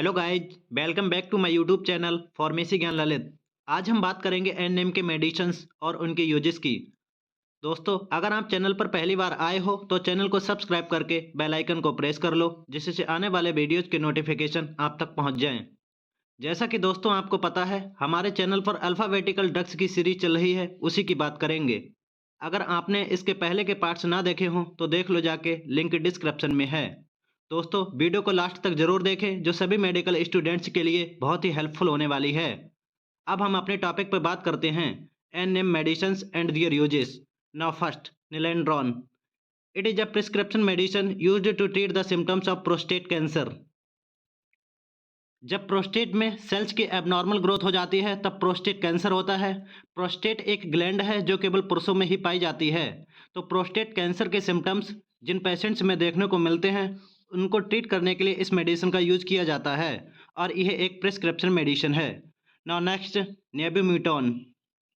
Hello guys, welcome back to my YouTube channel pharmacy ज्ञान ललित। आज हम बात करेंगे एनएम के मेडिसिन्स और उनके यूजेस की। दोस्तों, अगर आप चैनल पर पहली बार आए हो तो चैनल को सब्सक्राइब करके बेल आइकन को प्रेस कर लो, जिससे आने वाले वीडियोज के नोटिफिकेशन आप तक पहुंच जाएं। जैसा कि दोस्तों आपको पता है, हमारे चैनल पर अल्फ़ाबेटिकल ड्रग्स की सीरीज चल रही है, उसी की बात करेंगे। अगर आपने इसके पहले के पार्ट्स ना देखे हों तो देख लो जाके, लिंक डिस्क्रिप्शन में है। दोस्तों, वीडियो को लास्ट तक जरूर देखें, जो सभी मेडिकल स्टूडेंट्स के लिए बहुत ही हेल्पफुल होने वाली है। अब हम अपने टॉपिक पर बात करते हैं, N M medicines and their uses. Now first, Nilandron. It is a prescription medicine used to treat the symptoms of prostate cancer. जब प्रोस्टेट में सेल्स की एबनॉर्मल ग्रोथ हो जाती है तब प्रोस्टेट कैंसर होता है। प्रोस्टेट एक ग्लैंड है जो केवल पुरुषों में ही पाई जाती है। तो प्रोस्टेट कैंसर के सिम्टम्स जिन पेशेंट्स में देखने को मिलते हैं, उनको ट्रीट करने के लिए इस मेडिसिन का यूज किया जाता है और यह एक प्रिस्क्रिप्शन मेडिसिन है। Now next, nabumetone.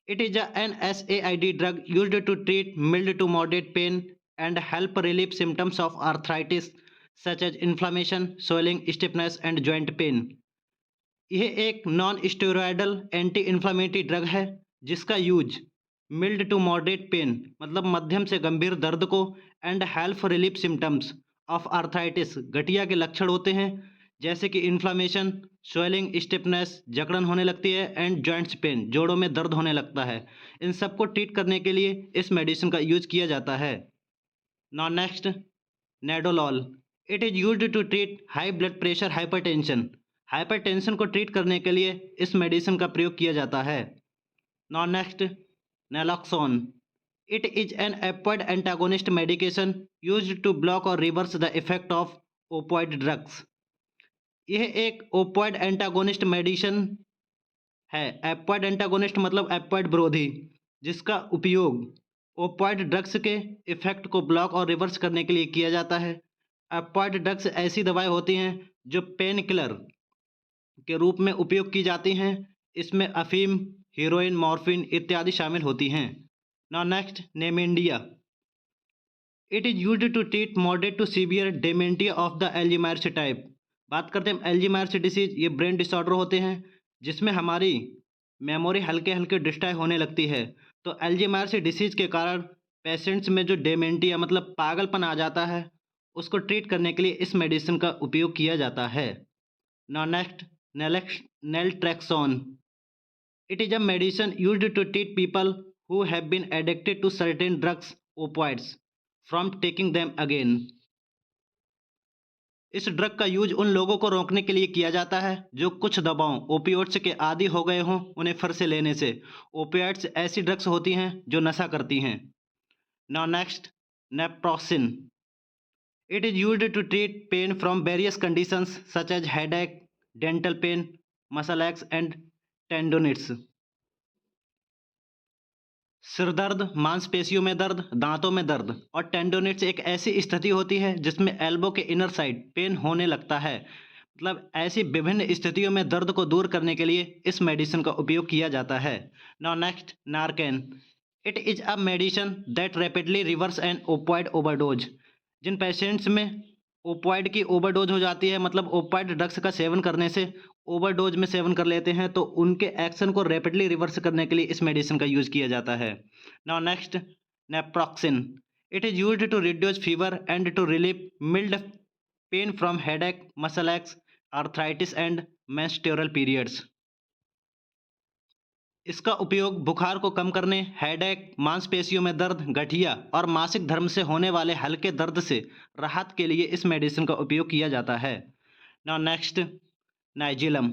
It is an NSAID drug used to treat mild to moderate pain and help relieve symptoms of arthritis such as inflammation, swelling, stiffness and joint pain. यह एक non steroidal anti inflammatory drug है जिसका use mild to moderate pain मतलब मध्यम से गंभीर दर्द को and help relief symptoms of arthritis, गठिया के लक्षण होते हैं जैसे कि इन्फ्लामेशन, स्वेलिंग, स्टिफनेस, जकड़न होने लगती है एंड जॉइंट्स पेन, जोड़ों में दर्द होने लगता है। इन सबको ट्रीट करने के लिए इस मेडिसिन का यूज किया जाता है। Now next, nadolol. It is used to treat high blood pressure, hypertension. Hypertension को ट्रीट करने के लिए इस मेडिसिन का प्रयोग किया जाता है। Now next, naloxone. It is an opioid antagonist medication used to block और reverse the effect of opioid drugs. यह एक ओपॉइड एंटागोनिस्ट मेडिसिन है। एपॉइड एंटागोनिस्ट मतलब एपॉइड विरोधी, जिसका उपयोग ओपॉइड ड्रग्स के इफेक्ट को ब्लॉक और रिवर्स करने के लिए किया जाता है। एपॉइड ड्रग्स ऐसी दवाएं होती हैं जो पेन किलर के रूप में उपयोग की जाती हैं। इसमें अफीम, हीरोइन, मॉर्फिन इत्यादि शामिल होती हैं। Now next, Namenda. It is used to treat moderate to severe dementia of the Alzheimer's type. बात करते हैं एल्जीमायर्स डिसीज। ये ब्रेन डिसऑर्डर होते हैं जिसमें हमारी मेमोरी हल्के हल्के डिस्ट्रॉय होने लगती है। तो एल्जीमायर्स डिसीज के कारण पेशेंट्स में जो डेमेंटिया मतलब पागलपन आ जाता है, उसको ट्रीट करने के लिए इस मेडिसिन का उपयोग किया जाता है। Now next, naltrexone. It is a medicine used to treat people who have been addicted to certain drugs, opioids, from taking them again. इस ड्रग का यूज उन लोगों को रोकने के लिए किया जाता है जो कुछ दवाओं ओपियोइड्स के आदी हो गए हों उन्हें फिर से लेने से। ओपियोइड्स ऐसी ड्रग्स होती हैं जो नशा करती हैं। Now next, naproxen. It is used to treat pain from various conditions such as headache, dental pain, muscle aches and tendonitis. सिर दर्द, मांसपेशियों में दर्द, दांतों में दर्द और टेंडोनिट्स एक ऐसी स्थिति होती है जिसमें एल्बो के इनर साइड पेन होने लगता है। मतलब ऐसी विभिन्न स्थितियों में दर्द को दूर करने के लिए इस मेडिसिन का उपयोग किया जाता है। Now next, Narcan. It is a medicine that rapidly reverse an opioid overdose. जिन पेशेंट्स में ओपॉइड की ओवरडोज हो जाती है, मतलब ओपॉइड ड्रग्स का सेवन करने से ओवरडोज में सेवन कर लेते हैं, तो उनके एक्शन को रैपिडली रिवर्स करने के लिए इस मेडिसिन का यूज किया जाता है। Now next, naproxen. It is used to reduce fever and to relieve mild pain from headache, muscle aches, arthritis and menstrual periods. इसका उपयोग बुखार को कम करने, हेडेक, मांसपेशियों में दर्द, गठिया और मासिक धर्म से होने वाले हल्के दर्द से राहत के लिए इस मेडिसिन का उपयोग किया जाता है। Now next, Nayzilam.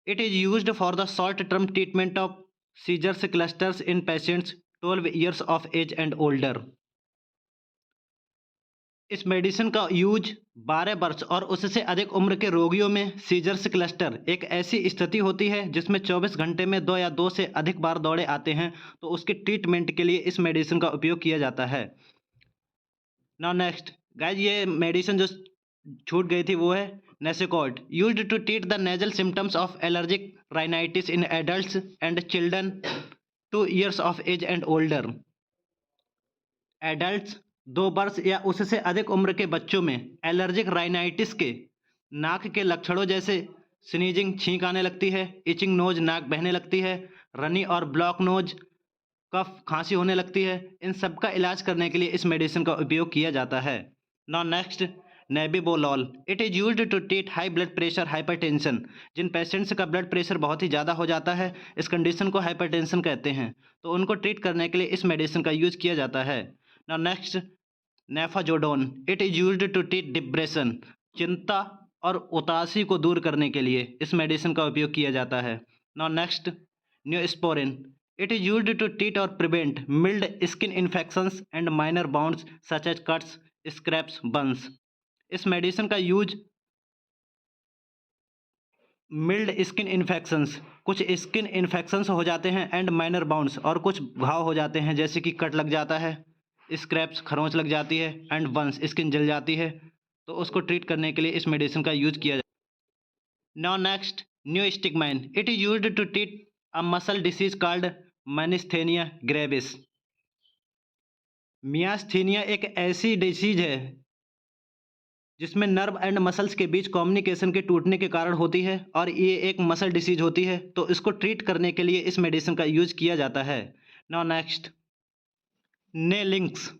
It is used for the short term treatment of seizures clusters in patients 12 years of age and older. इस मेडिसिन का यूज 12 वर्ष और उससे अधिक उम्र के रोगियों में सीजर्स क्लस्टर एक ऐसी स्थिति होती है जिसमें 24 घंटे में 2 या 2 से अधिक बार दौड़े आते हैं, तो उसके ट्रीटमेंट के लिए इस मेडिसिन का उपयोग किया जाता है। नाउ नेक्स्ट गाइज, ये मेडिसिन जो छूट गई थी वो है Nasacort, used to treat the nasal symptoms of allergic rhinitis in adults and children 2 years of age and older. Adults 2 वर्ष या उससे अधिक उम्र के बच्चों में एलर्जिक राइनाइटिस के नाक के लक्षणों जैसे स्नीजिंग छींक आने लगती है, इचिंग नोज नाक बहने लगती है, रनी और ब्लॉक नोज कफ खांसी होने लगती है। इन सब का इलाज करने के लिए इस मेडिसिन का उपयोग किया जाता है। Now next, nebivolol. It is used to treat high blood pressure hypertension. जिन पेशेंट्स का ब्लड प्रेशर बहुत ही ज़्यादा हो जाता है, इस कंडीशन को हाइपरटेंशन कहते हैं, तो उनको ट्रीट करने के लिए इस मेडिसिन का यूज किया जाता है। Now next, nefazodone. It is used to treat depression. चिंता और उदासी को दूर करने के लिए इस मेडिसिन का उपयोग किया जाता है। Now next, Neosporin. It is used to treat और prevent mild skin infections and minor wounds such as cuts, scrapes, burns. इस मेडिसिन का यूज मिल्ड स्किन इन्फेक्शंस, कुछ स्किन इन्फेक्शंस हो जाते हैं, एंड माइनर बाउंड्स, और कुछ घाव हो जाते हैं जैसे कि कट लग जाता है, स्क्रैप्स खरोंच लग जाती है, एंड बर्न्स स्किन जल जाती है, तो उसको ट्रीट करने के लिए इस मेडिसिन का यूज किया जाता है। Now next, neostigmine. It is used to treat a muscle disease called myasthenia gravis. Myasthenia एक ऐसी डिसीज है जिसमें नर्व एंड मसल्स के बीच कम्युनिकेशन के टूटने के कारण होती है, और ये एक मसल डिसीज होती है, तो इसको ट्रीट करने के लिए इस मेडिसिन का यूज किया जाता है। Now next, Nerlynx.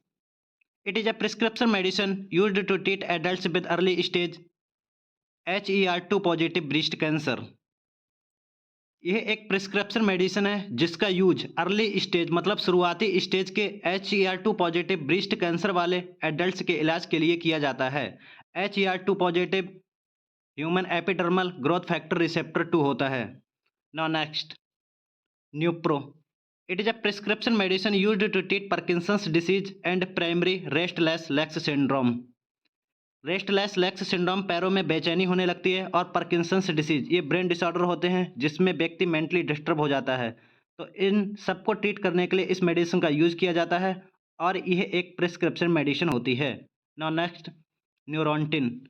It is a prescription medicine used to treat adults with early stage HER2 positive breast cancer. यह एक प्रिस्क्रिप्शन मेडिसिन है जिसका यूज अर्ली स्टेज मतलब शुरुआती स्टेज के HER2 पॉजिटिव ब्रेस्ट कैंसर वाले एडल्ट्स के इलाज के लिए किया जाता है। HER2 positive human epidermal growth factor receptor 2 होता है। Now next, Neupro. It is a prescription medicine used to treat Parkinson's disease and primary restless legs syndrome. Restless legs syndrome पैरों में बेचैनी होने लगती है, और पार्किंसंस डिसीज ये ब्रेन डिसऑर्डर होते हैं जिसमें व्यक्ति मेंटली डिस्टर्ब हो जाता है, तो इन सबको ट्रीट करने के लिए इस मेडिसिन का यूज किया जाता है, और यह एक प्रिस्क्रिप्शन मेडिसिन होती है। Now next, Neurontin.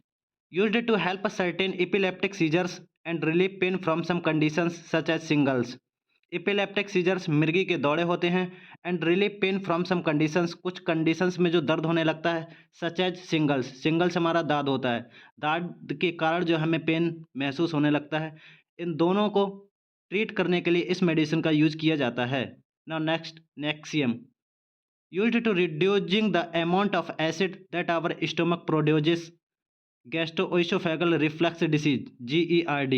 Used to help certain epileptic seizures and relieve pain from some conditions such as shingles. Epileptic seizures मिर्गी के दौरे होते हैं, and relieve pain from some conditions, कुछ conditions में जो दर्द होने लगता है, such as shingles। shingles हमारा दाद होता है, दाद के कारण जो हमें पेन महसूस होने लगता है, इन दोनों को ट्रीट करने के लिए इस मेडिसिन का यूज किया जाता है। Now next, Nexium. Used to reducing the amount of acid that our stomach produces, gastroesophageal reflux disease GERD।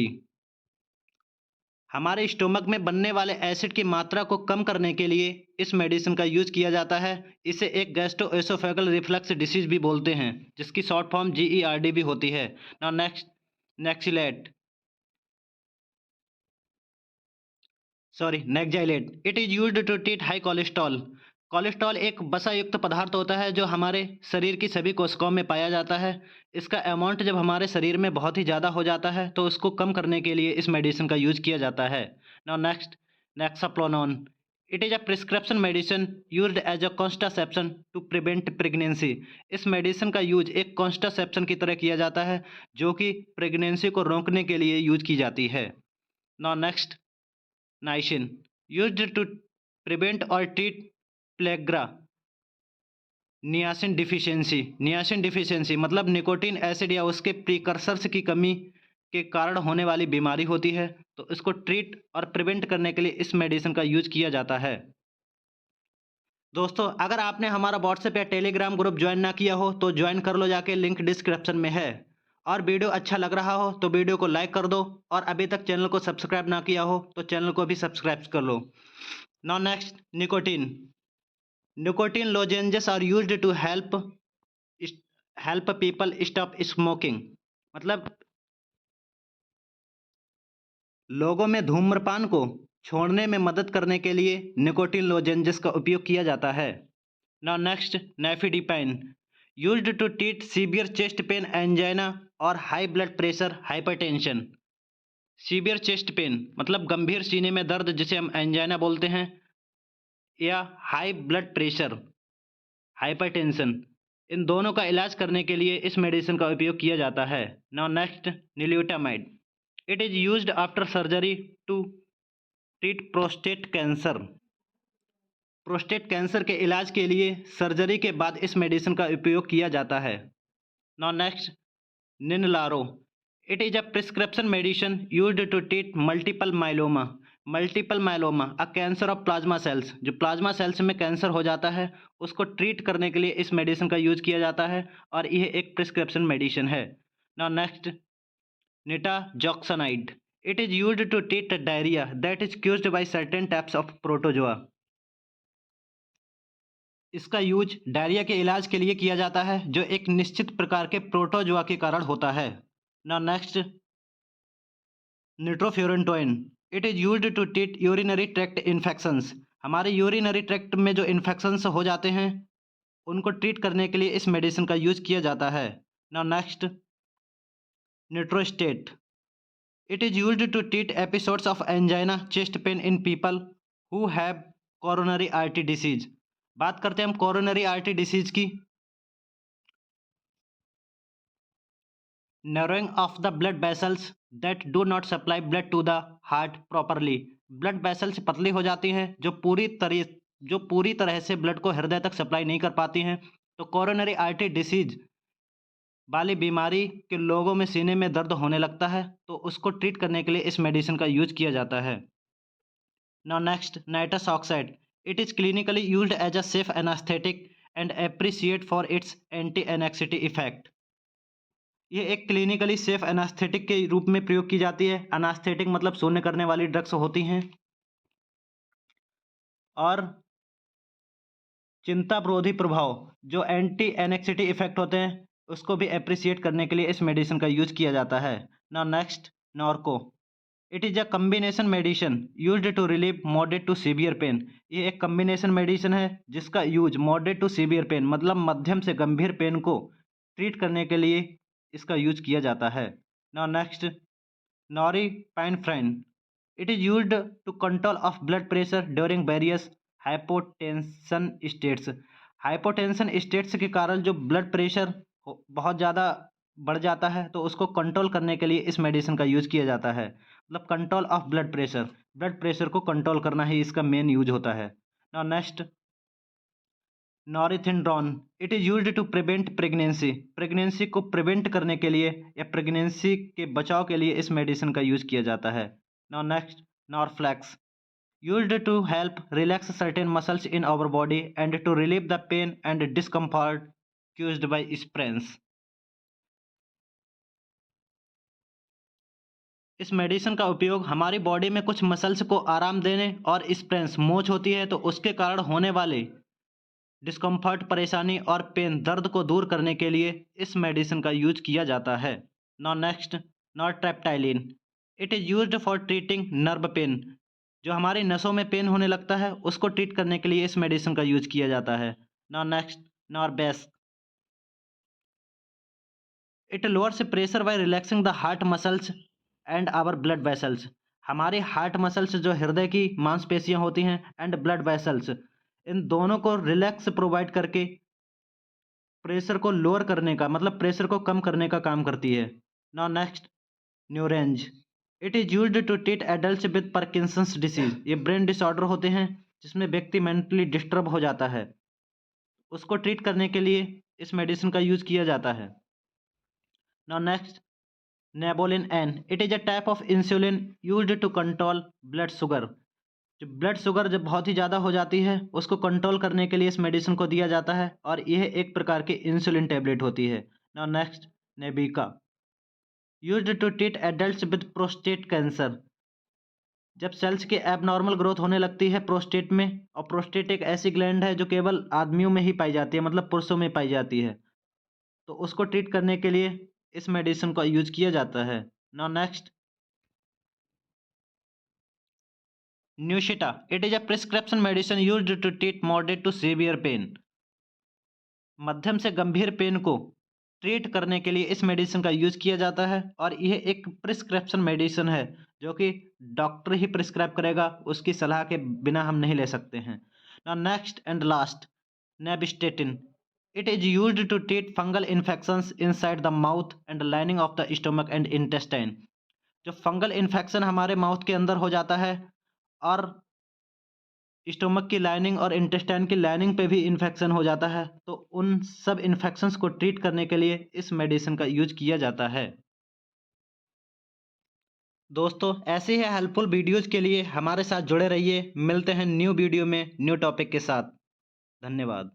हमारे स्टोमक में बनने वाले एसिड की मात्रा को कम करने के लिए इस मेडिसिन का यूज किया जाता है। इसे एक गैस्ट्रोइसोफेगल रिफ्लक्स डिसीज भी बोलते हैं, जिसकी शॉर्ट फॉर्म GERD भी होती है। Now next, Nexlizet, Nexlizet. It is used to treat high cholesterol. Cholesterol एक वसा युक्त पदार्थ होता है जो हमारे शरीर की सभी कोशिकाओं में पाया जाता है। इसका अमाउंट जब हमारे शरीर में बहुत ही ज़्यादा हो जाता है तो उसको कम करने के लिए इस मेडिसिन का यूज किया जाता है। Now next, Nexplanon. It is a prescription medicine used as a contraception to prevent pregnancy. इस मेडिसिन का यूज एक कॉन्ट्रासेप्शन की तरह किया जाता है जो कि प्रेगनेंसी को रोकने के लिए यूज की जाती है। Now next, niacin. Used to prevent और ट्रीट प्लेग्रा नियासिन डिफिशियंसी मतलब निकोटीन एसिड या उसके प्रीकर्सर्स की कमी के कारण होने वाली बीमारी होती है, तो इसको ट्रीट और प्रिवेंट करने के लिए इस मेडिसिन का यूज किया जाता है। दोस्तों, अगर आपने हमारा व्हाट्सएप या टेलीग्राम ग्रुप ज्वाइन ना किया हो तो ज्वाइन कर लो जाके, लिंक डिस्क्रिप्शन में है। और वीडियो अच्छा लग रहा हो तो वीडियो को लाइक कर दो, और अभी तक चैनल को सब्सक्राइब ना किया हो तो चैनल को भी सब्सक्राइब कर लो। Now next, nicotine. Nicotine lozenges are used to help people stop smoking. मतलब लोगों में धूम्रपान को छोड़ने में मदद करने के लिए निकोटीन लोजेंजेस का उपयोग किया जाता है। Now next, nifedipine. Used to treat severe chest pain, angina और high blood pressure hypertension. Severe chest pain मतलब गंभीर सीने में दर्द जिसे हम एंजाइना बोलते हैं, या हाई ब्लड प्रेशर हाइपरटेंशन, इन दोनों का इलाज करने के लिए इस मेडिसिन का उपयोग किया जाता है। Now next, nilutamide. It is used after surgery to treat prostate cancer. Prostate cancer के इलाज के लिए सर्जरी के बाद इस मेडिसिन का उपयोग किया जाता है। Now next, Ninlaro. It is a prescription medicine used to treat multiple myeloma. Multiple myeloma a cancer of plasma cells, जो प्लाज्मा सेल्स में कैंसर हो जाता है उसको ट्रीट करने के लिए इस मेडिसिन का यूज किया जाता है और यह एक प्रिस्क्रिप्शन मेडिसिन है। Now next, nitazoxanide. It is used to treat diarrhea that is caused by certain types of protozoa. इसका यूज डायरिया के इलाज के लिए किया जाता है जो एक निश्चित प्रकार के प्रोटोजोआ के कारण होता है। Now next, nitrofurantoin. It is used to treat urinary tract infections. हमारे यूरिनरी ट्रैक्ट में जो इन्फेक्शंस हो जाते हैं उनको ट्रीट करने के लिए इस मेडिसिन का यूज किया जाता है। Now next, Nitrostat. It is used to treat episodes of angina, chest pain in people who have coronary artery disease. बात करते हैं हम coronary artery disease की। Narrowing of the blood vessels that do not supply blood to the heart properly. blood vessels पतली हो जाती हैं जो पूरी तरह से ब्लड को हृदय तक सप्लाई नहीं कर पाती हैं। तो coronary artery disease वाली बीमारी के लोगों में सीने में दर्द होने लगता है तो उसको ट्रीट करने के लिए इस मेडिसिन का यूज किया जाता है। Now next, nitrous oxide. It is clinically used as a safe anaesthetic and appreciate for its anti anxiety effect. ये एक क्लिनिकली सेफ एनास्थेटिक के रूप में प्रयोग की जाती है। एनास्थेटिक मतलब शून्य करने वाली ड्रग्स होती हैं और चिंता विरोधी प्रभाव जो एंटी एनेक्सिटी इफेक्ट होते हैं उसको भी एप्रिसिएट करने के लिए इस मेडिसिन का यूज किया जाता है। Now next, Norco. It is a combination medicine used to relieve moderate to severe pain. ये एक कम्बिनेशन मेडिसिन है जिसका use moderate to severe pain मतलब मध्यम से गंभीर पेन को ट्रीट करने के लिए इसका यूज किया जाता है। Now next, norepinephrine. It is used to control of blood pressure during various hypotension states. Hypotension states के कारण जो ब्लड प्रेशर बहुत ज़्यादा बढ़ जाता है तो उसको कंट्रोल करने के लिए इस मेडिसिन का यूज किया जाता है। मतलब कंट्रोल ऑफ ब्लड प्रेशर को कंट्रोल करना ही इसका मेन यूज होता है। Now next, norethindrone. It is used to prevent pregnancy को प्रिवेंट करने के लिए या प्रेगनेंसी के बचाव के लिए इस मेडिसिन का यूज किया जाता है। Now next, Norflex. Used to help relax certain muscles in our body and to relieve the pain and discomfort caused by sprains. इस मेडिसिन का उपयोग हमारी बॉडी में कुछ मसल्स को आराम देने और स्प्रेन्स मोच होती है तो उसके कारण होने वाले डिस्कम्फर्ट परेशानी और पेन दर्द को दूर करने के लिए इस मेडिसिन का यूज किया जाता है। Now next, nortriptyline. It is used for treating nerve pain. जो हमारी नसों में पेन होने लगता है उसको ट्रीट करने के लिए इस मेडिसिन का यूज किया जाता है। Now next, Norvasc. It lowers pressure by relaxing the heart muscles and our blood vessels. हमारे हार्ट मसल्स जो हृदय की मांसपेशियां होती हैं एंड ब्लड वेसल्स, इन दोनों को रिलैक्स प्रोवाइड करके प्रेशर को लोअर करने का मतलब प्रेशर को कम करने का काम करती है। Now next, Nourianz. It is used to treat adults with Parkinson's disease. ये ब्रेन डिसऑर्डर होते हैं जिसमें व्यक्ति मेंटली डिस्टर्ब हो जाता है, उसको ट्रीट करने के लिए इस मेडिसिन का यूज किया जाता है। Now next, Nabolin N. It is a type of insulin used to control blood sugar. जो ब्लड शुगर जब बहुत ही ज़्यादा हो जाती है उसको कंट्रोल करने के लिए इस मेडिसिन को दिया जाता है और यह एक प्रकार की इंसुलिन टेबलेट होती है। Now next, Nubeqa. Used to treat adults with prostate cancer. जब सेल्स की एबनॉर्मल ग्रोथ होने लगती है प्रोस्टेट में, और प्रोस्टेट एक ऐसी ग्लैंड है जो केवल आदमियों में ही पाई जाती है मतलब पुरुषों में पाई जाती है, तो उसको ट्रीट करने के लिए इस मेडिसिन का यूज किया जाता है। Now next, Nucynta. It is a prescription medicine used to treat moderate to severe pain. मध्यम से गंभीर पेन को ट्रीट करने के लिए इस मेडिसिन का यूज किया जाता है और यह एक प्रिस्क्रिप्शन मेडिसिन है जो कि डॉक्टर ही प्रिस्क्राइब करेगा, उसकी सलाह के बिना हम नहीं ले सकते हैं। नाउ नेक्स्ट एंड लास्ट, नेबिस्टेटिन. It is used to treat fungal infections inside the mouth and lining of the stomach and intestine. जो फंगल इन्फेक्शन हमारे माउथ के अंदर हो जाता है और स्टोमक की लाइनिंग और इंटेस्टाइन की लाइनिंग पे भी इन्फेक्शन हो जाता है, तो उन सब इन्फेक्शंस को ट्रीट करने के लिए इस मेडिसिन का यूज किया जाता है। दोस्तों ऐसे ही हेल्पफुल वीडियोज़ के लिए हमारे साथ जुड़े रहिए। मिलते हैं न्यू वीडियो में न्यू टॉपिक के साथ। धन्यवाद।